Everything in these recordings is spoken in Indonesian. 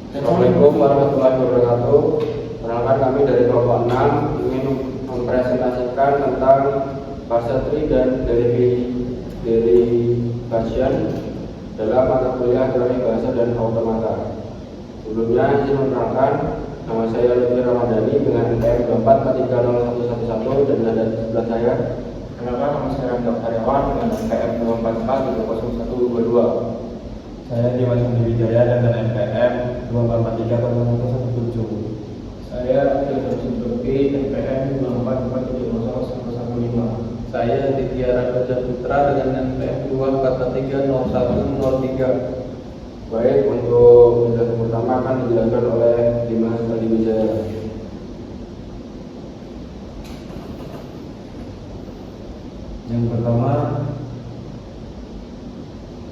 Assalamualaikum warahmatullahi wabarakatuh. Perkenalkan, kami dari kelompok 6 ingin mempresentasikan tentang fase tree dan derivation dalam mata kuliah teori bahasa dan automata. Sebelumnya izin memperkenalkan, nama saya Lutfi Ramadhani dengan NPM 24430111 dan ada di sebelah saya. Kenalkan, nama saya Rangga Karyawan dengan NPM 2440122. Saya Dimas Andi Wijaya dengan NPM 24430117. Saya Filter Subrobi NPM 244701115. Saya Ditya Raja Putra dengan NPM 2430103. Baik, untuk penjelasan pertama akan dijelaskan oleh Dimas Andi Wijaya. Yang pertama,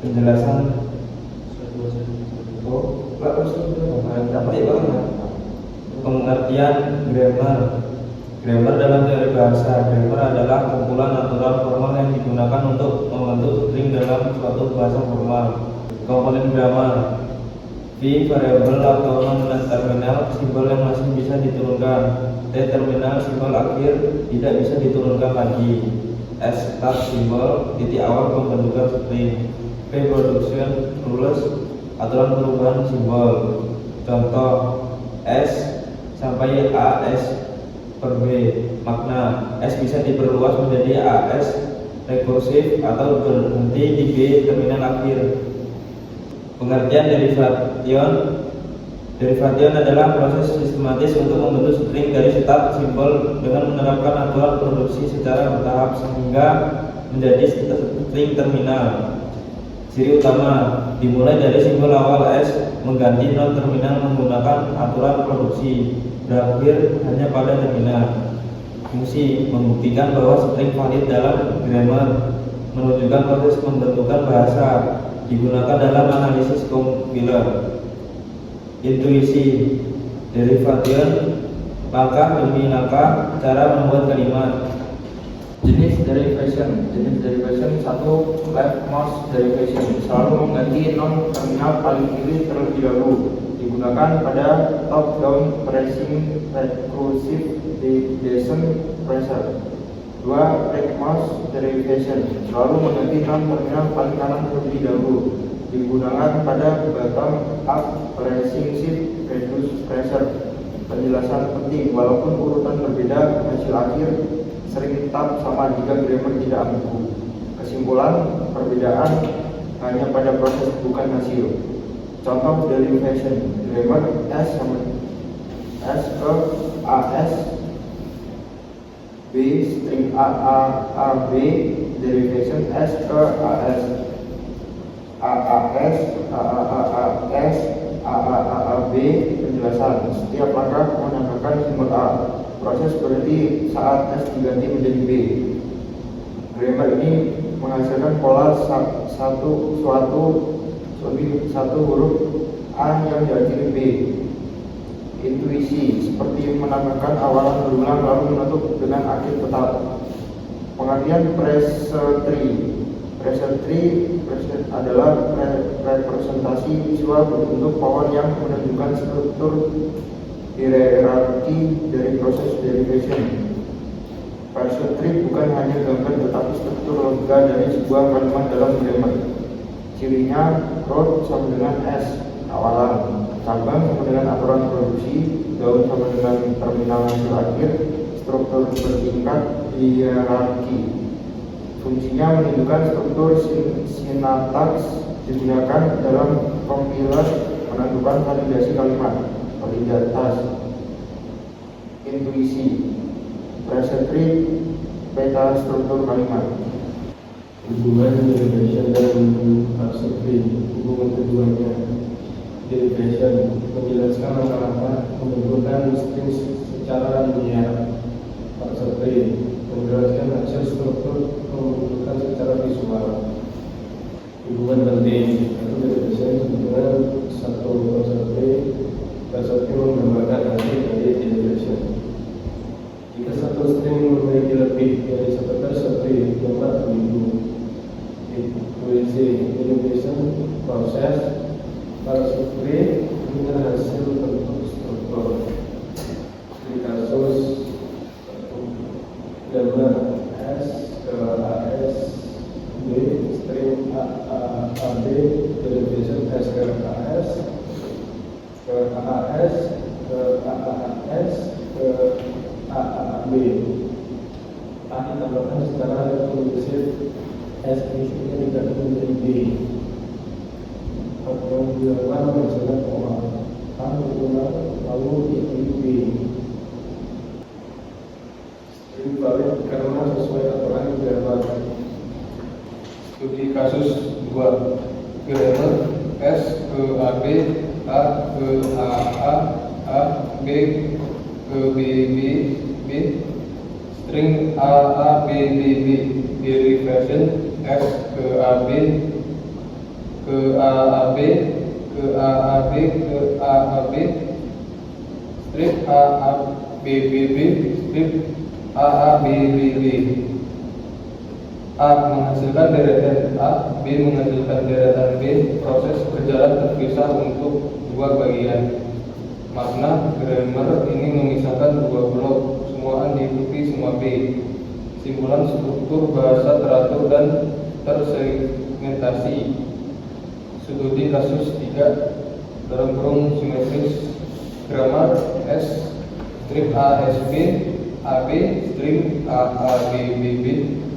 penjelasan pengertian grammar. Grammar dalam teori bahasa. Grammar adalah kumpulan aturan formal yang digunakan untuk membentuk string dalam suatu bahasa formal. Komponen grammar: V, variabel atau non-terminal, simbol yang masih bisa diturunkan. T, terminal, simbol akhir tidak bisa diturunkan lagi. S, start, simbol titik awal pembentukan string. P, production rules, aturan perubahan simbol. Contoh: S sampai AS per B. Makna: S bisa diperluas menjadi AS rekursif atau berhenti di B terminal akhir. Pengertian derivation. Derivation adalah proses sistematis untuk membentuk string dari start simbol dengan menerapkan aturan produksi secara bertahap sehingga menjadi string terminal. Ciri utama: dimulai dari simbol awal S, mengganti non terminal menggunakan aturan produksi, berakhir hanya pada terminal. Fungsi: membuktikan bahwa string valid dalam grammar, menunjukkan proses pembentukan bahasa, digunakan dalam analisis kompiler. Intuisi: derivation, langkah demi langkah cara membuat kalimat. Jenis derivation. Jenis derivation 1. Left mouse derivation, selalu mengganti non terminal paling kiri terlebih dahulu, digunakan pada top down pressing recursive descent pressure. 2. Right mouse derivation, selalu mengganti non terminal paling kanan terlebih dahulu, digunakan pada bottom up pressing shift reduce pressure. Penjelasan penting: walaupun urutan berbeda, hasil akhir sering tetap sama jika grammar tidak ambigu. Kesimpulan: perbedaan hanya pada proses bukan hasil. Contoh derivation: grammar S sama S ke AS B string A B, derivation S ke AS AAS AAB. Penjelasan: setiap langkah menambahkan simbol A. Proses berhenti saat S diganti menjadi B. Grammar ini menghasilkan pola satu huruf A yang diakhiri B. Intuisi: seperti menambahkan awalan berulang lalu menutup dengan akhir tetap. Pengertian pressure tree. Pressure tree adalah representasi visual berbentuk pohon yang menunjukkan struktur hierarki dari proses derivation. Pressure tree bukan hanya gambar tetapi struktur logika dari sebuah kalimat dalam grammar. Cirinya: root sama dengan S awalan, cabang sama dengan aturan produksi, daun sama dengan terminal hasil akhir, struktur bertingkat hierarki. Fungsinya menunjukkan struktur sinataks, digunakan dalam kompiler menentukan validasi kalimat. Validitas. Intuisi: pressure tree, peta struktur kalimat. Hubungan derivation dan fase tree. Hubungan keduanya. Derivation menjelaskan langkah-langkah pembentukan string secara linear. Fase tree menjelaskan hasil struktur pembentukan secara visual. Hubungan penting: satu derivation dengan satu fase tree. Fase tree menggambarkan hasil dari derivation. Jika satu string memiliki lebih dari satu fase tree dapat dihitung. Intuisi: derivation proses fase tree dengan hasil AAS ke AAS ke AAB. A ditambahkan secara rekursiv, S nya tidak menjadi B. Atau dilakukan menghasilkan koma A berulang lalu diikuti B. String valid karena sesuai aturan grammar. Studi kasus 2. Grammar S ke AB, A ke AA, A B ke B, string A B B, derivation S ke AB, ke AAB, ke AAB, ke AAB, strip AABBB, strip AABBB. A menghasilkan deretan A, B menghasilkan deretan B. Proses berjalan terpisah untuk dua bagian. Makna grammar ini memisahkan dua blok. Semua A diikuti semua B. Simpulan struktur bahasa teratur dan tersegmentasi. Studi kasus 3 dalam kurung simetris grammar S strip ASB AB strip AABBB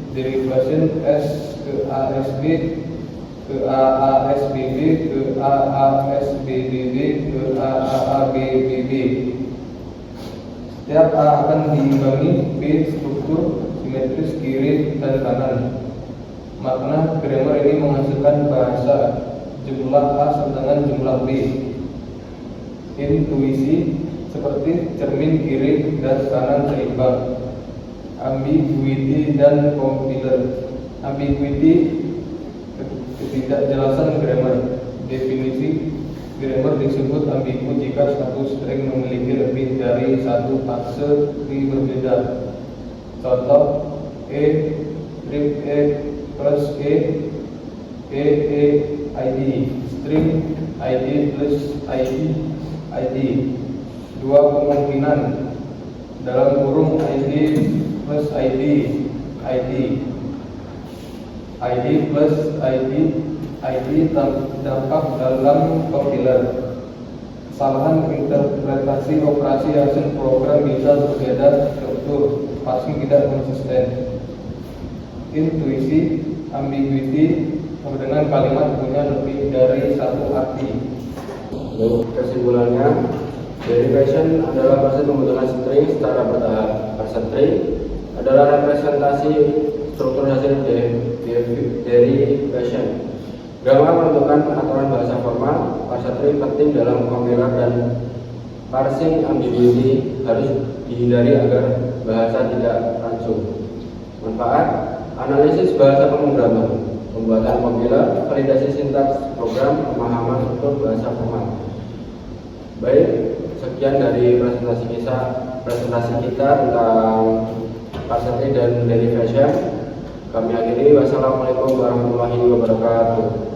derivation S ke ASB ke AASBB ke AASBBB ke AABBB. Setiap A akan diimbangi B struktur simetris kiri dan kanan. Makna grammar ini menghasilkan bahasa jumlah A sedangkan jumlah B. Intuisi seperti cermin kiri dan kanan seimbang. Ambiguity dan compiler. Ambiguity ketidakjelasan grammar. Definisi grammar disebut ambigu jika satu string memiliki lebih dari satu aksesori berbeda. Contoh strip E plus ID, string ID plus ID. Dua kemungkinan dalam kurung ID plus ID plus ID dampak dalam compiler. Kesalahan interpretasi operasi hasil program bisa berbeda struktur, pasti tidak konsisten. Intuisi, ambiguity dengan kalimat punya lebih dari satu arti. Kesimpulannya, derivation adalah proses pembentukan string secara bertahap. String adalah representasi struktur hasil derivation. Grammar menentukan aturan bahasa formal. String penting dalam compiler dan parsing. Ambiguity harus dihindari agar bahasa tidak rancu. Manfaat: analisis bahasa pemrograman, pembuatan compiler, validasi sintaks program, pemahaman struktur bahasa formal. Baik, sekian dari presentasi kita tentang parsing dan derivation. Kami akhiri. Wassalamualaikum warahmatullahi wabarakatuh.